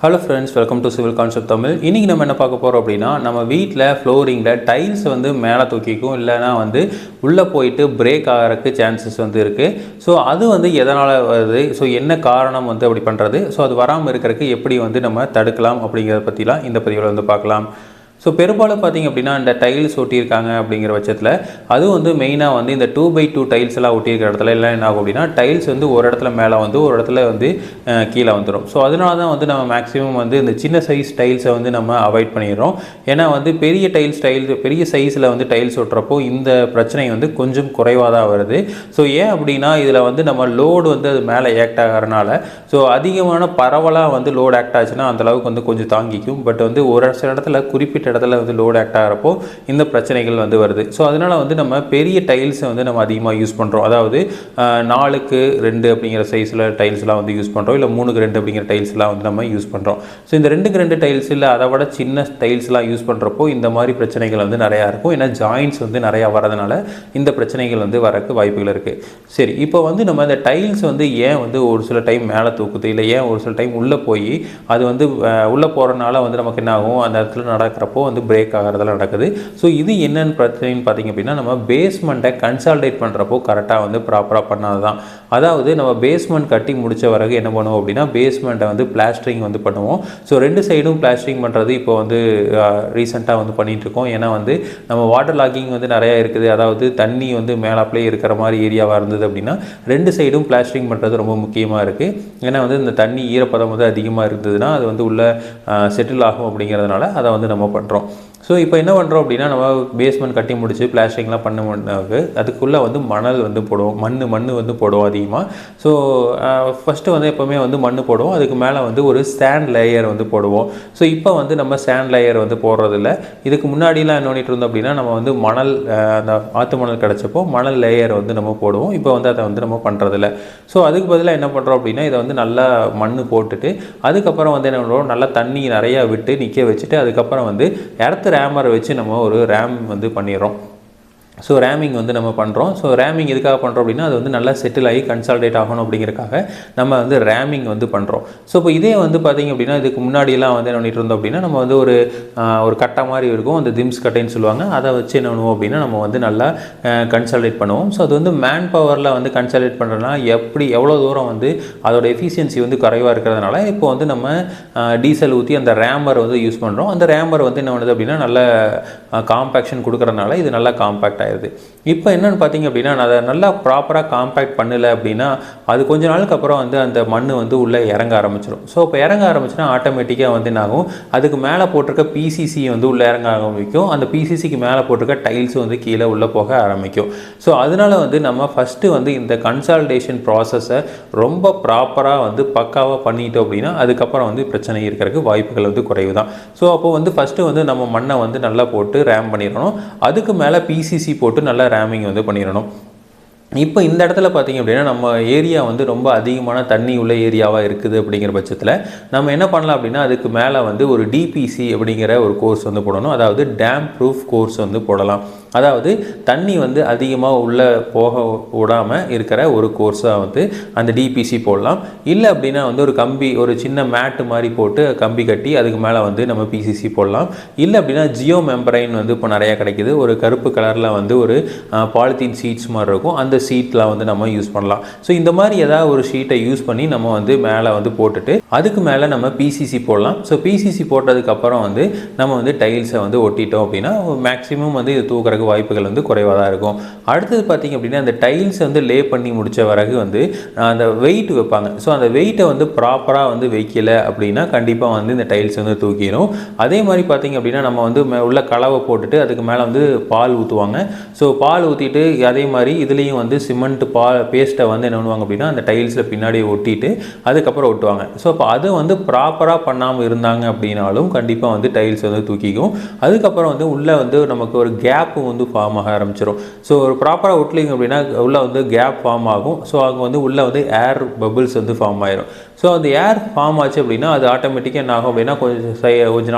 Hello friends, welcome to civil concept Tamil. இன்றைக்கி நம்ம என்ன பார்க்க போகிறோம் அப்படின்னா, நம்ம வீட்டில் ஃப்ளோரிங்கில் டைல்ஸ் வந்து மேலே தூக்கிக்கும், இல்லைனா வந்து உள்ளே போயிட்டு பிரேக் ஆகிறதுக்கு சான்சஸ் வந்து இருக்குது. ஸோ அது வந்து எதனால் வருது, ஸோ என்ன காரணம் வந்து அப்படி பண்ணுறது, ஸோ அது வராமல் இருக்கிறதுக்கு எப்படி வந்து நம்ம தடுக்கலாம் அப்படிங்கிறத பற்றிலாம் இந்த பதிவில் வந்து பார்க்கலாம். ஸோ பெரும்பாலும் பார்த்திங்க அப்படின்னா இந்த டைல்ஸ் ஒட்டியிருக்காங்க அப்படிங்கிற பட்சத்தில் அதுவும் வந்து மெயினாக வந்து இந்த 2x2 டைல்ஸ் எல்லாம் ஒட்டியிருக்கிற இடத்துல எல்லாம் என்ன ஆகும் அப்படின்னா, டைல்ஸ் வந்து ஒரு இடத்துல மேலே வந்து ஒரு இடத்துல வந்து கீழே வந்துடும். ஸோ அதனால தான் வந்து நம்ம மேக்ஸிமம் வந்து இந்த சின்ன சைஸ் டைல்ஸை வந்து நம்ம அவாய்ட் பண்ணிடுறோம். ஏன்னா வந்து பெரிய பெரிய சைஸில் வந்து டைல்ஸ் ஒட்டுறப்போ இந்த பிரச்சனை வந்து கொஞ்சம் குறைவாக தான் வருது. ஸோ ஏன் அப்படின்னா, இதில் வந்து நம்ம லோடு வந்து அது மேலே ஆக்ட் ஆகிறனால, ஸோ அதிகமான பரவலாக வந்து லோடு ஆக்ட் ஆச்சுன்னா அந்தளவுக்கு வந்து கொஞ்சம் தாங்கிக்கும். பட் வந்து ஒரு சில இடத்துல குறிப்பிட்ட இடத்துல வந்து லோடு ஆக்ட் ஆகிறப்போ இந்த பிரச்சனைகள் வந்து வருது. ஸோ அதனால் வந்து நம்ம பெரிய டைல்ஸை வந்து நம்ம அதிகமாக யூஸ் பண்ணுறோம். அதாவது 4x2 அப்படிங்கிற சைஸில் டைல்ஸ்லாம் வந்து யூஸ் பண்ணுறோம், இல்லை 3x2 அப்படிங்கிற டைல்ஸ்லாம் வந்து நம்ம யூஸ் பண்ணுறோம். ஸோ இந்த 2x2 டைல்ஸ் இல்லை அதை விட சின்ன டைல்ஸ்லாம் யூஸ் பண்ணுறப்போ இந்த மாதிரி பிரச்சனைகள் வந்து நிறையா இருக்கும். ஏன்னா ஜாயின்ட்ஸ் வந்து நிறையா வரதுனால இந்த பிரச்சனைகள் வந்து வரக்கு வாய்ப்புகள் இருக்குது. சரி, இப்போ வந்து நம்ம இந்த டைல்ஸ் வந்து ஏன் வந்து ஒரு சில டைம் மேலே தூக்குது, இல்லை ஏன் ஒரு சில டைம் உள்ளே போய் அது வந்து உள்ளே போகிறனால வந்து நமக்கு என்ன ஆகும், அந்த இடத்துல நடக்கிறப்போ வந்து பிரேக் ஆகிறதெல்லாம் நடக்குது. ஸோ இது என்னென்னு பிரச்சனைன்னு பார்த்திங்க அப்படின்னா, நம்ம பேஸ்மெண்ட்டை கன்சால்டேட் பண்ணுறப்போ கரெக்டாக வந்து ப்ராப்பராக பண்ணாது தான். அதாவது நம்ம பேஸ்மெண்ட் கட்டி முடித்த பிறகு என்ன பண்ணுவோம் அப்படின்னா, பேஸ்மெண்ட்டை வந்து பிளாஸ்டரிங் வந்து பண்ணுவோம். ஸோ 2 சைடும் பிளாஸ்டரிங் பண்ணுறது இப்போ வந்து ரீசெண்டாக வந்து பண்ணிகிட்ருக்கோம். ஏன்னா வந்து நம்ம வாட்டர் லாகிங் வந்து நிறையா இருக்குது. அதாவது தண்ணி வந்து மேலாப்லேயே இருக்கிற மாதிரி ஏரியாவாக இருந்தது அப்படின்னா 2 சைடும் பிளாஸ்டரிங் பண்ணுறது ரொம்ப முக்கியமாக இருக்குது. ஏன்னா வந்து இந்த தண்ணி ஈரப்பதம் வந்து அதிகமாக இருந்ததுன்னா அது வந்து உள்ளே செட்டில் ஆகும் அப்படிங்கிறதுனால அதை வந்து நம்ம பண்ணுறோம். ஸோ இப்போ என்ன பண்ணுறோம் அப்படின்னா, நம்ம பேஸ்மெண்ட் கட்டி முடிச்சு பிளாஸ்டரிங்லாம் பண்ண அதுக்குள்ளே வந்து மணல் வந்து போடுவோம், மண் வந்து போடுவோம் அதிகமாக. ஸோ ஃபஸ்ட்டு வந்து எப்போவுமே வந்து மண் போடுவோம், அதுக்கு மேலே வந்து ஒரு சாண்ட் லேயர் வந்து போடுவோம். ஸோ இப்போ வந்து நம்ம சாண்ட் லேயர் வந்து போடுறதில்ல. இதுக்கு முன்னாடிலாம் என்ன பண்ணிட்டு இருந்தோம் அப்படின்னா, நம்ம வந்து மணல் அந்த ஆற்று மணல் கிடச்சப்போ மணல் லேயர் வந்து நம்ம போடுவோம். இப்போ வந்து அதை வந்து நம்ம பண்ணுறதில்ல. ஸோ அதுக்கு பதிலாக என்ன பண்ணுறோம் அப்படின்னா, இதை வந்து நல்லா மண் போட்டுட்டு அதுக்கப்புறம் வந்து என்ன பண்ணுறோம், நல்லா தண்ணி நிறையா விட்டு நிற்க வச்சுட்டு அதுக்கப்புறம் வந்து எர்த் ரேமரை வச்சு நம்ம ஒரு ரேம் வந்து பண்ணிடுறோம். ஸோ ரேமிங் வந்து நம்ம பண்ணுறோம். ஸோ ரேமிங் எதுக்காக பண்ணுறோம் அப்படின்னா, அது வந்து நல்லா செட்டில் ஆகி கன்சால்டேட் ஆகணும் அப்படிங்கிறதுக்காக நம்ம வந்து ரேமிங் வந்து பண்ணுறோம். ஸோ இப்போ இதே வந்து பார்த்திங்க அப்படின்னா, இதுக்கு முன்னாடியெல்லாம் வந்து என்ன பண்ணிட்டு இருந்தோம் அப்படின்னா, நம்ம வந்து ஒரு கட்டை மாதிரி இருக்கும், அந்த திம்ஸ் கட்டைன்னு சொல்லுவாங்க. அதை வச்சு என்ன பண்ணுவோம் அப்படின்னா, நம்ம வந்து நல்லா கன்சால்டேட் பண்ணுவோம். ஸோ அது வந்து மேன் பவரில் வந்து கன்சால்டேட் பண்ணுறதுனா எவ்வளோ தூரம் வந்து அதோட எஃபிஷியன்சி வந்து குறைவாக இருக்கிறதுனால இப்போ வந்து நம்ம டீசல் ஊற்றி அந்த ரேமர் வந்து யூஸ் பண்ணுறோம். அந்த ரேமர் வந்து என்ன பண்ணுது அப்படின்னா, நல்ல காம்பேக்ஷன் கொடுக்குறதுனால இது நல்லா காம்பேக்ட் ஆயிடுது. இப்போ என்னென்னு பார்த்தீங்க அப்படின்னா, நான் அதை நல்லா ப்ராப்பராக காம்பேக்ட் பண்ணலை அப்படின்னா அது கொஞ்ச நாளுக்கு அப்புறம் வந்து அந்த மண் வந்து உள்ளே இறங்க ஆரம்பிச்சிடும். ஸோ இப்போ இறங்க ஆரம்பிச்சுன்னா ஆட்டோமேட்டிக்காக வந்து என்ன ஆகும், அதுக்கு மேலே போட்டிருக்க பிசிசி வந்து உள்ளே இறங்க ஆரம்பிக்கும். அந்த பிசிசிக்கு மேலே போட்டிருக்க டைல்ஸும் வந்து கீழே உள்ளே போக ஆரம்பிக்கும். ஸோ அதனால் வந்து நம்ம ஃபஸ்ட்டு வந்து இந்த கன்சால்டேஷன் ப்ராசஸை ரொம்ப ப்ராப்பராக வந்து பக்காவாக பண்ணிட்டோம் அப்படின்னா அதுக்கப்புறம் வந்து பிரச்சனை இருக்கிறதுக்கு வாய்ப்புகள் வந்து குறைவு தான். ஸோ அப்போ வந்து ஃபஸ்ட்டு வந்து நம்ம மண்ணை வந்து நல்லா போட்டு ரேம் பண்ணிடணும். அதுக்கு மேலே பிசிசி போட்டு நல்லா ரேமிங் வந்து பண்ணிடணும். இப்போ இந்த இடத்துல பார்த்திங்க அப்படின்னா, நம்ம ஏரியா வந்து ரொம்ப அதிகமான தண்ணி உள்ள ஏரியாவாக இருக்குது அப்படிங்கிற பட்சத்தில் நம்ம என்ன பண்ணலாம் அப்படின்னா, அதுக்கு மேலே வந்து ஒரு டிபிசி அப்படிங்கிற ஒரு கோர்ஸ் வந்து போடணும். அதாவது டேம் ப்ரூஃப் கோர்ஸ் வந்து போடலாம். அதாவது தண்ணி வந்து அதிகமாக உள்ளே போக விடாமல் இருக்கிற ஒரு கோர்ஸாக வந்து அந்த டிபிசி போடலாம். இல்லை அப்படின்னா வந்து ஒரு சின்ன மேட்டு மாதிரி போட்டு கம்பி கட்டி அதுக்கு மேலே வந்து நம்ம பிசிசி போடலாம். இல்லை அப்படின்னா ஜியோ மெம்பரைன் வந்து இப்போ நிறையா கிடைக்கிது. ஒரு கருப்பு கலரில் வந்து ஒரு பாலித்தீன் ஷீட்ஸ் மாதிரி இருக்கும், அந்த ஷீட்லாம் வந்து நம்ம யூஸ் பண்ணலாம். ஸோ இந்த மாதிரி ஏதாவது ஒரு ஷீட்டை யூஸ் பண்ணி நம்ம வந்து மேலே வந்து போட்டுட்டு அதுக்கு மேலே நம்ம பிசிசி போடலாம். ஸோ பிசிசி போட்டதுக்கப்புறம் வந்து நம்ம வந்து டைல்ஸை வந்து ஒட்டிட்டோம் அப்படின்னா மேக்ஸிமம் வந்து இது தூக்குறதுக்கு வாய்ப்புகள் வந்து குறைவாக தான் இருக்கும். அடுத்தது பார்த்திங்க அப்படின்னா, அந்த டைல்ஸ் வந்து லே பண்ணி முடித்த பிறகு வந்து அந்த வெயிட் வைப்பாங்க. ஸோ அந்த வெயிட்டை வந்து ப்ராப்பராக வந்து வைக்கலை அப்படின்னா கண்டிப்பாக வந்து இந்த டைல்ஸ் வந்து தூக்கிடும். அதே மாதிரி பார்த்திங்க அப்படின்னா, நம்ம வந்து உள்ள கலவை போட்டுட்டு அதுக்கு மேலே வந்து பால் ஊற்றுவாங்க. ஸோ பால் ஊற்றிட்டு அதே மாதிரி இதுலேயும் வந்து சிமெண்ட் பேஸ்ட்டை வந்து என்ன பண்ணுவாங்க அப்படின்னா, அந்த டைல்ஸில் பின்னாடி ஒட்டிட்டு அதுக்கப்புறம் ஒட்டுவாங்க. ஸோ அப்போ அதை வந்து ப்ராப்பராக பண்ணாமல் இருந்தாங்க அப்படின்னாலும் கண்டிப்பாக வந்து டைல்ஸ் வந்து தூக்கிக்கும். அதுக்கப்புறம் வந்து உள்ளே வந்து நமக்கு ஒரு கேப்பு வந்து ஃபார்ம் ஆக ஆரம்பிச்சிடும். ஸோ ஒரு ப்ராப்பராக ஒட்டலிங்க அப்படின்னா உள்ளே வந்து கேப் ஃபார்ம் ஆகும். ஸோ அங்கே வந்து உள்ளே வந்து ஏர் பபிள்ஸ் வந்து ஃபார்ம் ஆயிரும். ஸோ ஸோ அந்த ஏர் ஃபார்ம் ஆச்சு அப்படின்னா அது ஆட்டோமேட்டிக்காக என்ன ஆகும் அப்படின்னா கொஞ்ச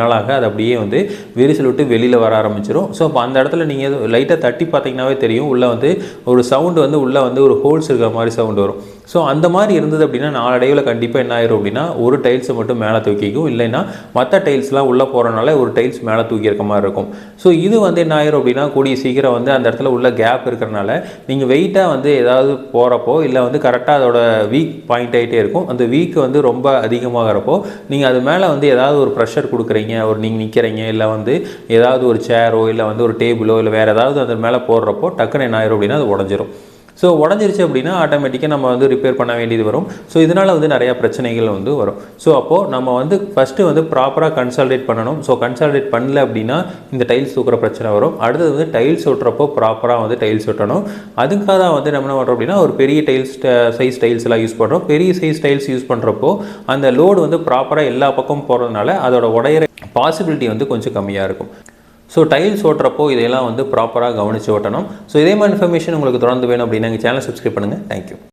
நாளாக அது அப்படியே வந்து விரிசல் விட்டு வெளியில் வர ஆரம்பிச்சிடும். ஸோ அப்போ அந்த இடத்துல நீங்கள் லைட்டாக தட்டி பார்த்தீங்கன்னாவே தெரியும், உள்ளே வந்து ஒரு சவுண்டு வந்து உள்ளே வந்து ஒரு ஹோல்ஸ் இருக்கிற மாதிரி சவுண்டு வரும். ஸோ அந்த மாதிரி இருந்தது அப்படின்னா நாளடைவில் கண்டிப்பாக என்ன ஆயிரும் அப்படின்னா ஒரு டைல்ஸை மட்டும் மேலே தூக்கிக்கும், இல்லைன்னா மற்ற டைல்ஸ்லாம் உள்ளே போகிறனால ஒரு டைல்ஸ் மேலே தூக்கி இருக்க மாதிரி இருக்கும். ஸோ இது வந்து என்ன ஆயிரும் அப்படின்னா கூடிய சீக்கிரம் வந்து அந்த இடத்துல உள்ள கேப் இருக்கிறனால நீங்கள் வெயிட்டாக வந்து ஏதாவது போகிறப்போ இல்லை வந்து கரெக்டாக அதோட வீக் பாயிண்ட் ஆகிட்டே இருக்கும். அந்த வீக் வந்து ரொம்ப அதிகமாகிறப்போ நீங்கள் அது மேலே வந்து ஏதாவது ஒரு ப்ரெஷர் கொடுக்குறீங்க, ஒரு நீங்கள் நிற்கிறீங்க, இல்லை வந்து ஏதாவது ஒரு சேரோ இல்லை வந்து ஒரு டேபிளோ இல்லை வேறு ஏதாவது அந்த மேலே போடுறப்போ டக்குன்னு என்ன ஆயிரும் அப்படின்னா அது உடஞ்சிரும். ஸோ உடஞ்சிருச்சு அப்படின்னா ஆட்டோமேட்டிக்காக நம்ம வந்து ரிப்பேர் பண்ண வேண்டியது வரும். ஸோ இதனால் வந்து நிறையா பிரச்சனைகள் வந்து வரும். ஸோ அப்போது நம்ம வந்து ஃபஸ்ட்டு வந்து ப்ராப்பராக கன்சால்டேட் பண்ணணும். ஸோ கன்சால்டேட் பண்ணல அப்படின்னா இந்த டைல்ஸ் தூக்குற பிரச்சனை வரும். அடுத்தது வந்து டைல்ஸ் ஒட்டுறப்போ ப்ராப்பராக வந்து டைல்ஸ் ஒட்டணும். அதுக்காக தான் வந்து நம்ம என்ன பண்ணுறோம் அப்படின்னா ஒரு பெரிய சைஸ் டைல்ஸ் எல்லாம் யூஸ் பண்ணுறோம். பெரிய சைஸ் டைல்ஸ் யூஸ் பண்ணுறப்போ அந்த லோடு வந்து ப்ராப்பராக எல்லா பக்கமும் போகிறதுனால அதோட உடையிற பாசிபிலிட்டி வந்து கொஞ்சம் கம்மியாக இருக்கும். ஸோ டைல்ஸ் ஓட்டுறப்போ இதையெல்லாம் வந்து ப்ராப்பராக கவனித்து ஓட்டணும். ஸோ இதே மாதிரி இன்ஃபர்மேஷன் உங்களுக்கு தொடர்ந்து வேணும் அப்படின்னா எங்கள் சேனல் சப்ஸ்கிரைப் பண்ணுங்கள். தேங்க்யூ.